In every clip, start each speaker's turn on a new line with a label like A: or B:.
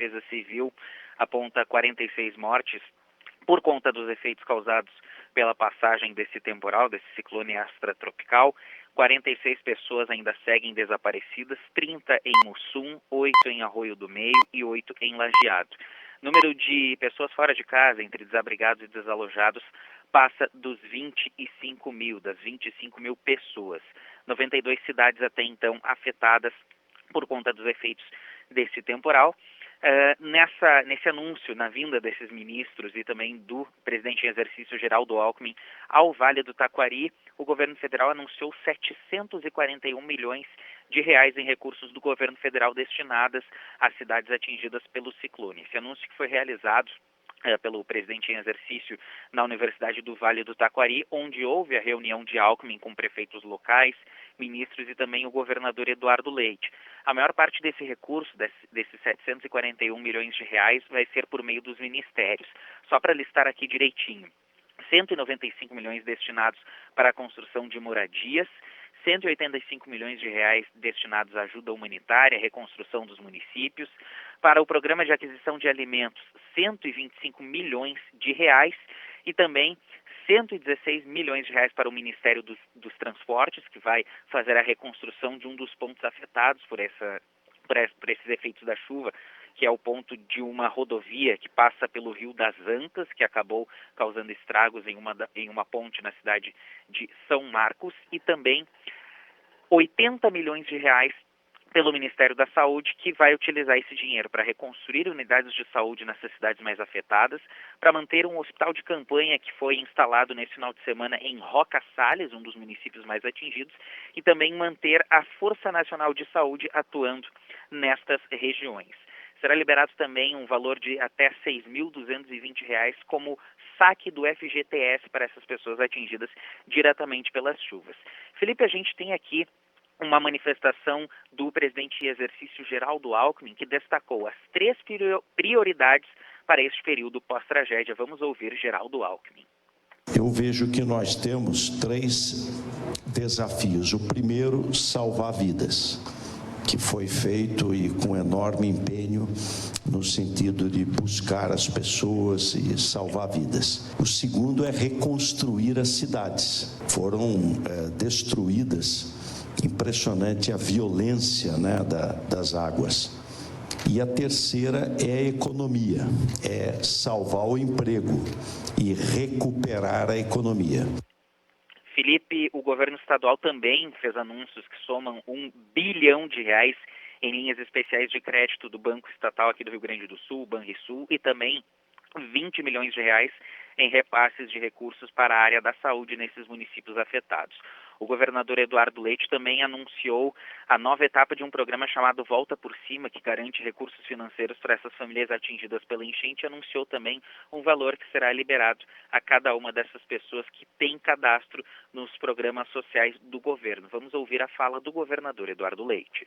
A: Defesa Civil aponta 46 mortes por conta dos efeitos causados pela passagem desse temporal, desse ciclone extratropical. 46 pessoas ainda seguem desaparecidas, 30 em Mussum, 8 em Arroio do Meio e 8 em Lajeado. Número de pessoas fora de casa, entre desabrigados e desalojados, passa dos 25 mil, das 25 mil pessoas. 92 cidades até então afetadas por conta dos efeitos desse temporal. Nesse anúncio, na vinda desses ministros e também do presidente em exercício Geraldo Alckmin ao Vale do Taquari, o governo federal anunciou 741 milhões de reais em recursos do governo federal destinadas às cidades atingidas pelo ciclone. Esse anúncio que foi realizado pelo presidente em exercício na Universidade do Vale do Taquari, onde houve a reunião de Alckmin com prefeitos locais, ministros e também o governador Eduardo Leite. A maior parte desse recurso, desses 741 milhões de reais, vai ser por meio dos ministérios. Só para listar aqui direitinho, 195 milhões destinados para a construção de moradias, 185 milhões de reais destinados à ajuda humanitária, reconstrução dos municípios. Para o programa de aquisição de alimentos, 125 milhões de reais e também 116 milhões de reais para o Ministério dos Transportes, que vai fazer a reconstrução de um dos pontos afetados por esses efeitos da chuva, que é o ponto de uma rodovia que passa pelo Rio das Antas, que acabou causando estragos em uma ponte na cidade de São Marcos, e também 80 milhões de reais pelo Ministério da Saúde, que vai utilizar esse dinheiro para reconstruir unidades de saúde nessas cidades mais afetadas, para manter um hospital de campanha que foi instalado nesse final de semana em Roca Salles, um dos municípios mais atingidos, e também manter a Força Nacional de Saúde atuando nestas regiões. Será liberado também um valor de até R$ 6.220 como saque do FGTS para essas pessoas atingidas diretamente pelas chuvas. Felipe, a gente tem aqui uma manifestação do presidente em exercício Geraldo Alckmin, que destacou as 3 prioridades para este período pós-tragédia. Vamos ouvir Geraldo Alckmin.
B: Eu vejo que nós temos 3 desafios. O primeiro, salvar vidas, que foi feito e com enorme empenho no sentido de buscar as pessoas e salvar vidas. O segundo é reconstruir as cidades. Foram destruídas. Impressionante a violência, das águas. E a terceira é a economia, é salvar o emprego e recuperar a economia.
A: Felipe, o governo estadual também fez anúncios que somam R$ 1 bilhão em linhas especiais de crédito do Banco Estatal aqui do Rio Grande do Sul, Banrisul, e também 20 milhões de reais em repasses de recursos para a área da saúde nesses municípios afetados. O governador Eduardo Leite também anunciou a nova etapa de um programa chamado Volta por Cima, que garante recursos financeiros para essas famílias atingidas pela enchente, e anunciou também um valor que será liberado a cada uma dessas pessoas que têm cadastro nos programas sociais do governo. Vamos ouvir a fala do governador Eduardo Leite.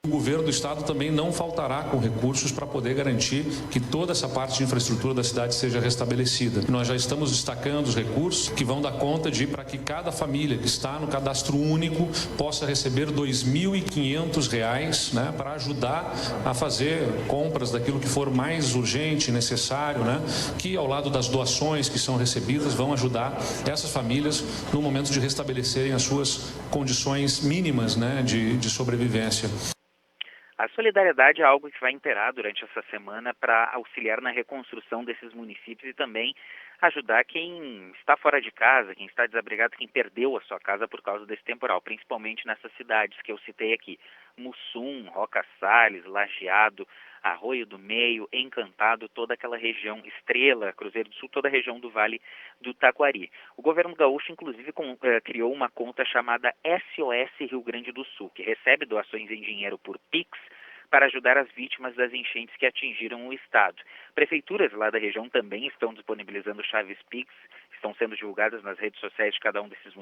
C: O governo do estado também não faltará com recursos para poder garantir que toda essa parte de infraestrutura da cidade seja restabelecida. Nós já estamos destacando os recursos que vão dar conta para que cada família que está no cadastro único possa receber R$ 2.500, para ajudar a fazer compras daquilo que for mais urgente, necessário, que ao lado das doações que são recebidas vão ajudar essas famílias no momento de restabelecerem as suas condições mínimas, de sobrevivência.
A: A solidariedade é algo que vai imperar durante essa semana para auxiliar na reconstrução desses municípios e também ajudar quem está fora de casa, quem está desabrigado, quem perdeu a sua casa por causa desse temporal, principalmente nessas cidades que eu citei aqui: Mussum, Roca Salles, Lajeado, Arroio do Meio, Encantado, toda aquela região, Estrela, Cruzeiro do Sul, toda a região do Vale do Taquari. O governo gaúcho, inclusive, criou uma conta chamada SOS Rio Grande do Sul, que recebe doações em dinheiro por Pix para ajudar as vítimas das enchentes que atingiram o estado. Prefeituras lá da região também estão disponibilizando chaves Pix, estão sendo divulgadas nas redes sociais de cada um desses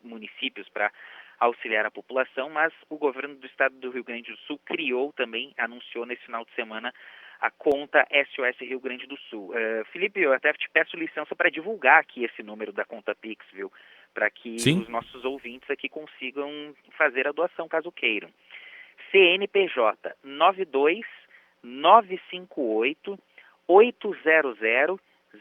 A: municípios para auxiliar a população, mas o governo do estado do Rio Grande do Sul criou também, anunciou nesse final de semana, a conta SOS Rio Grande do Sul. Felipe, eu até te peço licença para divulgar aqui esse número da conta Pix, viu? Para que os nossos ouvintes aqui consigam fazer a doação, caso queiram. CNPJ 958 800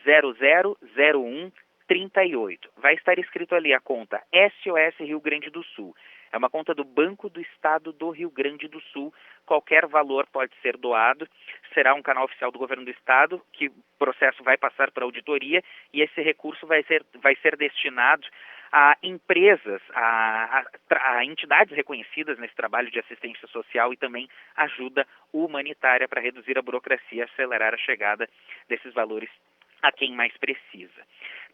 A: 0001 38. Vai estar escrito ali a conta SOS Rio Grande do Sul. É uma conta do Banco do Estado do Rio Grande do Sul. Qualquer valor pode ser doado. Será um canal oficial do governo do estado, que o processo vai passar para auditoria e esse recurso vai ser destinado a empresas, a entidades reconhecidas nesse trabalho de assistência social e também ajuda humanitária para reduzir a burocracia e acelerar a chegada desses valores a quem mais precisa.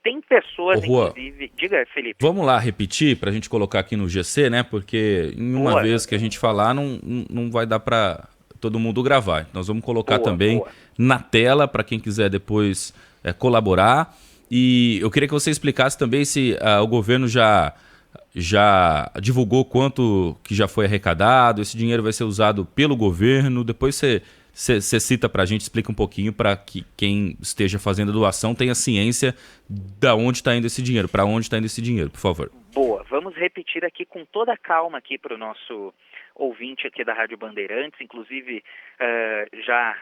A: Tem pessoas, inclusive... Diga, Felipe.
D: Vamos lá repetir para a gente colocar aqui no GC, né? Porque em uma vez que a gente falar, não vai dar para todo mundo gravar. Nós vamos colocar também na tela para quem quiser depois colaborar. E eu queria que você explicasse também se o governo já divulgou quanto que já foi arrecadado, esse dinheiro vai ser usado pelo governo. Depois você cita para a gente, explica um pouquinho para que quem esteja fazendo a doação tenha ciência de onde está indo esse dinheiro, para onde está indo esse dinheiro, por favor.
A: Boa, vamos repetir aqui com toda a calma aqui para o nosso ouvinte aqui da Rádio Bandeirantes, inclusive já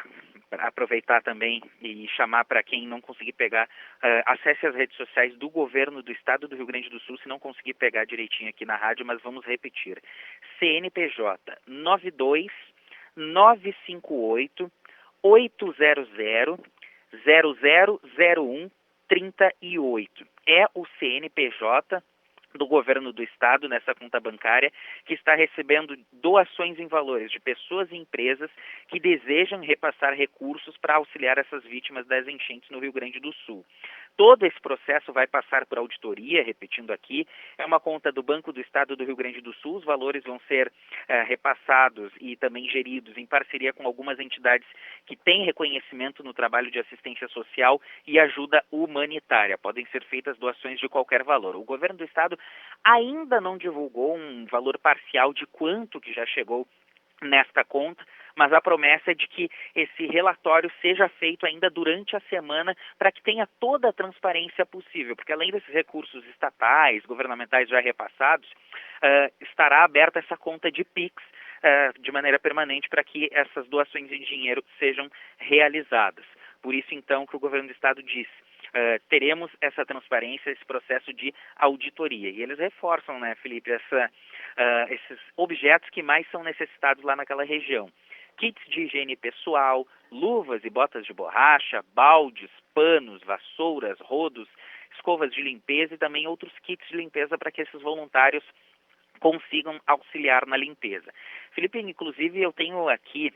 A: aproveitar também e chamar para quem não conseguir pegar, acesse as redes sociais do governo do estado do Rio Grande do Sul, se não conseguir pegar direitinho aqui na rádio, mas vamos repetir. CNPJ 92 958 800 0001 38. É o CNPJ do governo do estado nessa conta bancária que está recebendo doações em valores de pessoas e empresas que desejam repassar recursos para auxiliar essas vítimas das enchentes no Rio Grande do Sul. Todo esse processo vai passar por auditoria, repetindo aqui, é uma conta do Banco do Estado do Rio Grande do Sul, os valores vão ser repassados e também geridos em parceria com algumas entidades que têm reconhecimento no trabalho de assistência social e ajuda humanitária. Podem ser feitas doações de qualquer valor. O governo do Estado ainda não divulgou um valor parcial de quanto que já chegou nesta conta, mas a promessa é de que esse relatório seja feito ainda durante a semana para que tenha toda a transparência possível, porque além desses recursos estatais, governamentais já repassados, estará aberta essa conta de Pix de maneira permanente para que essas doações em dinheiro sejam realizadas. Por isso, então, que o governo do estado disse, teremos essa transparência, esse processo de auditoria. E eles reforçam, né, Felipe, esses objetos que mais são necessitados lá naquela região. Kits de higiene pessoal, luvas e botas de borracha, baldes, panos, vassouras, rodos, escovas de limpeza e também outros kits de limpeza para que esses voluntários consigam auxiliar na limpeza. Felipe, inclusive eu tenho aqui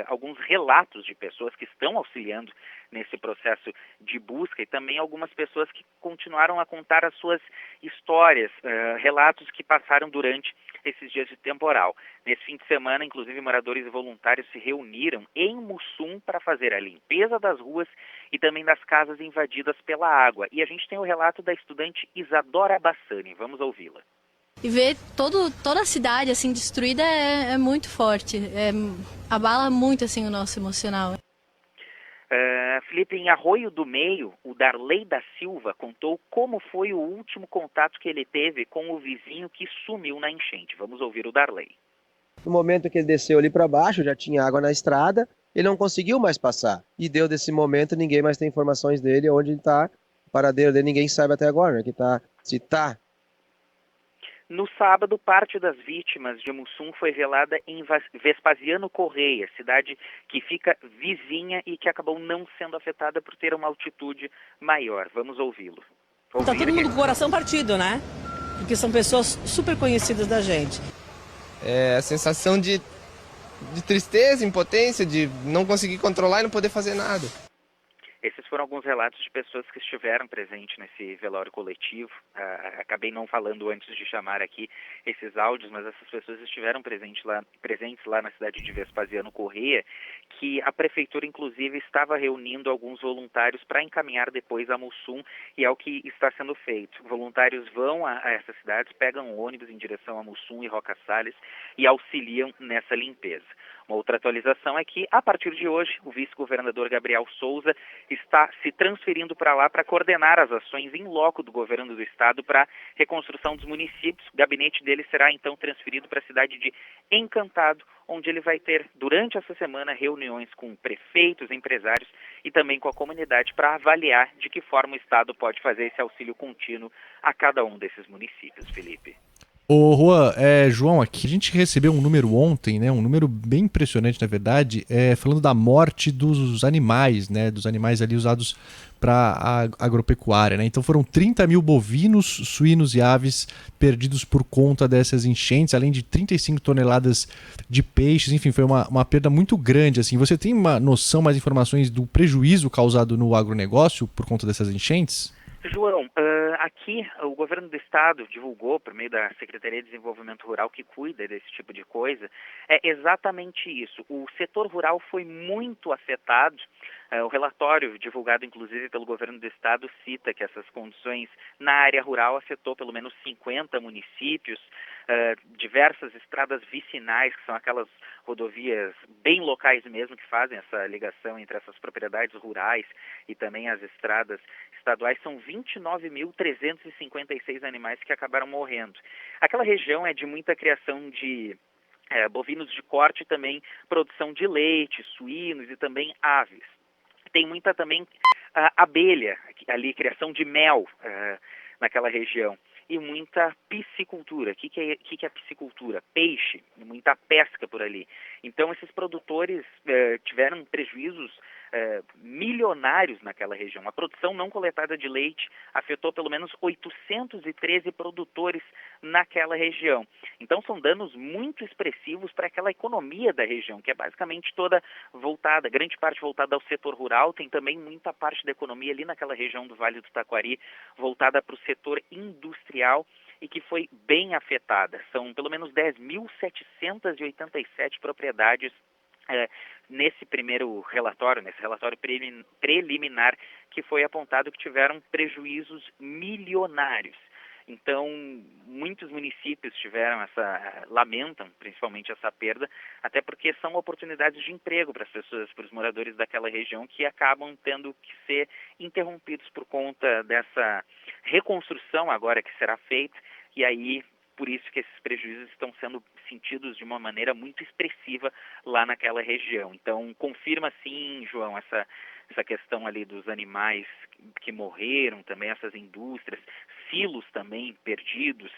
A: alguns relatos de pessoas que estão auxiliando nesse processo de busca e também algumas pessoas que continuaram a contar as suas histórias, relatos que passaram durante esses dias de temporal. Nesse fim de semana, inclusive, moradores e voluntários se reuniram em Mussum para fazer a limpeza das ruas e também das casas invadidas pela água. E a gente tem o relato da estudante Isadora Bassani. Vamos ouvi-la.
E: E ver toda a cidade assim destruída é muito forte, abala muito assim o nosso emocional.
A: Felipe, em Arroio do Meio, o Darley da Silva contou como foi o último contato que ele teve com o vizinho que sumiu na enchente. Vamos ouvir o Darley.
F: No momento que ele desceu ali para baixo, já tinha água na estrada, ele não conseguiu mais passar. E deu desse momento, ninguém mais tem informações dele, onde ele está, o paradeiro dele, ninguém sabe até agora, né? Se tá.
A: No sábado, parte das vítimas de Mussum foi velada em Vespasiano Correia, cidade que fica vizinha e que acabou não sendo afetada por ter uma altitude maior. Vamos ouvi-lo.
G: Tá todo mundo com o coração partido, né? Porque são pessoas super conhecidas da gente.
H: É a sensação de tristeza, impotência, de não conseguir controlar e não poder fazer nada.
A: Esses foram alguns relatos de pessoas que estiveram presentes nesse velório coletivo. Acabei não falando antes de chamar aqui esses áudios, mas essas pessoas estiveram presentes lá na cidade de Vespasiano Correia, que a prefeitura, inclusive, estava reunindo alguns voluntários para encaminhar depois a Mussum, e é o que está sendo feito. Voluntários vão a essas cidades, pegam ônibus em direção a Mussum e Roca Salles e auxiliam nessa limpeza. Uma outra atualização é que, a partir de hoje, o vice-governador Gabriel Souza está se transferindo para lá para coordenar as ações em loco do governo do estado para reconstrução dos municípios. O gabinete dele será, então, transferido para a cidade de Encantado, onde ele vai ter, durante essa semana, reuniões com prefeitos, empresários e também com a comunidade para avaliar de que forma o estado pode fazer esse auxílio contínuo a cada um desses municípios, Felipe.
I: Ô Juan, João aqui, a gente recebeu um número ontem, né, um número bem impressionante, na verdade, falando da morte dos animais, né, dos animais ali usados para agropecuária, né? Então foram 30 mil bovinos, suínos e aves perdidos por conta dessas enchentes, além de 35 toneladas de peixes, enfim, foi uma perda muito grande, assim. Você tem uma noção, mais informações do prejuízo causado no agronegócio por conta dessas enchentes?
A: João, aqui o governo do estado divulgou, por meio da Secretaria de Desenvolvimento Rural, que cuida desse tipo de coisa, é exatamente isso. O setor rural foi muito afetado. O relatório, divulgado inclusive pelo governo do estado, cita que essas condições na área rural afetou pelo menos 50 municípios, diversas estradas vicinais, que são aquelas rodovias bem locais mesmo, que fazem essa ligação entre essas propriedades rurais e também as estradas estaduais. São 29.356 animais que acabaram morrendo. Aquela região é de muita criação de bovinos de corte e também produção de leite, suínos e também aves. Tem muita também abelha, ali, criação de mel naquela região. E muita piscicultura. O que é a piscicultura? Peixe, muita pesca por ali. Então, esses produtores tiveram prejuízos milionários naquela região. A produção não coletada de leite afetou pelo menos 813 produtores naquela região. Então, são danos muito expressivos para aquela economia da região, que é basicamente toda voltada, grande parte voltada ao setor rural. Tem também muita parte da economia ali naquela região do Vale do Taquari voltada para o setor industrial e que foi bem afetada. São pelo menos 10.787 propriedades nesse primeiro relatório, nesse relatório preliminar, que foi apontado que tiveram prejuízos milionários. Então, muitos municípios lamentam principalmente essa perda, até porque são oportunidades de emprego para as pessoas, para os moradores daquela região, que acabam tendo que ser interrompidos por conta dessa reconstrução agora que será feita, e aí por isso que esses prejuízos estão sendo sentidos de uma maneira muito expressiva lá naquela região. Então, confirma sim, João, essa questão ali dos animais que morreram, também essas indústrias, silos também perdidos,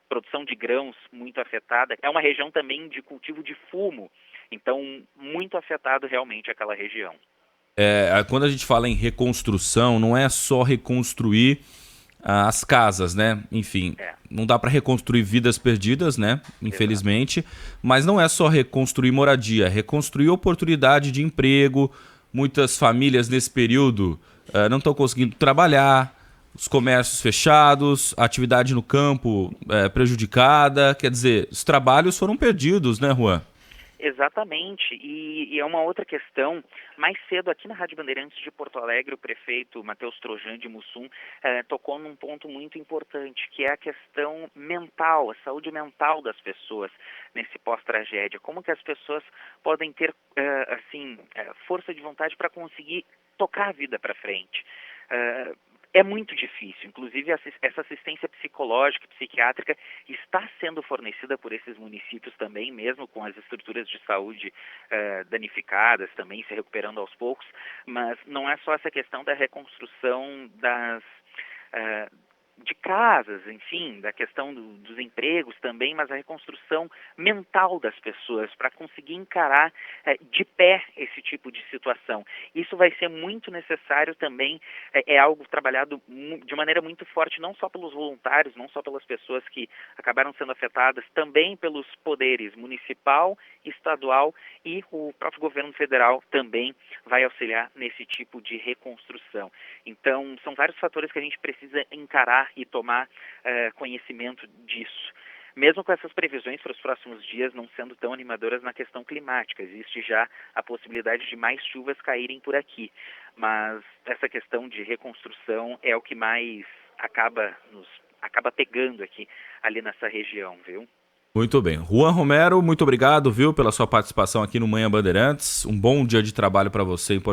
A: produção de grãos muito afetada. É uma região também de cultivo de fumo, então muito afetado realmente aquela região.
D: Quando a gente fala em reconstrução, não é só reconstruir as casas, né? Enfim, não dá para reconstruir vidas perdidas, né? Infelizmente. Exato. Mas não é só reconstruir moradia, é reconstruir oportunidade de emprego. Muitas famílias nesse período não estão conseguindo trabalhar, os comércios fechados, a atividade no campo prejudicada. Quer dizer, os trabalhos foram perdidos, né, Juan?
A: Exatamente, e é uma outra questão. Mais cedo, aqui na Rádio Bandeirantes de Porto Alegre, o prefeito Matheus Trojan de Mussum tocou num ponto muito importante, que é a questão mental, a saúde mental das pessoas nesse pós-tragédia. Como que as pessoas podem ter força de vontade para conseguir tocar a vida para frente. É muito difícil, inclusive essa assistência psicológica, psiquiátrica está sendo fornecida por esses municípios também, mesmo com as estruturas de saúde danificadas, também se recuperando aos poucos, mas não é só essa questão da reconstrução de casas, enfim, da questão dos empregos também, mas a reconstrução mental das pessoas para conseguir encarar de pé esse tipo de situação. Isso vai ser muito necessário também, é algo trabalhado de maneira muito forte, não só pelos voluntários, não só pelas pessoas que acabaram sendo afetadas, também pelos poderes municipal, estadual e o próprio governo federal também vai auxiliar nesse tipo de reconstrução. Então, são vários fatores que a gente precisa encarar e tomar conhecimento disso. Mesmo com essas previsões para os próximos dias não sendo tão animadoras na questão climática, existe já a possibilidade de mais chuvas caírem por aqui. Mas essa questão de reconstrução é o que mais acaba pegando aqui, ali nessa região, viu?
D: Muito bem. Juan Romero, muito obrigado, viu, pela sua participação aqui no Manhã Bandeirantes. Um bom dia de trabalho para você em Porto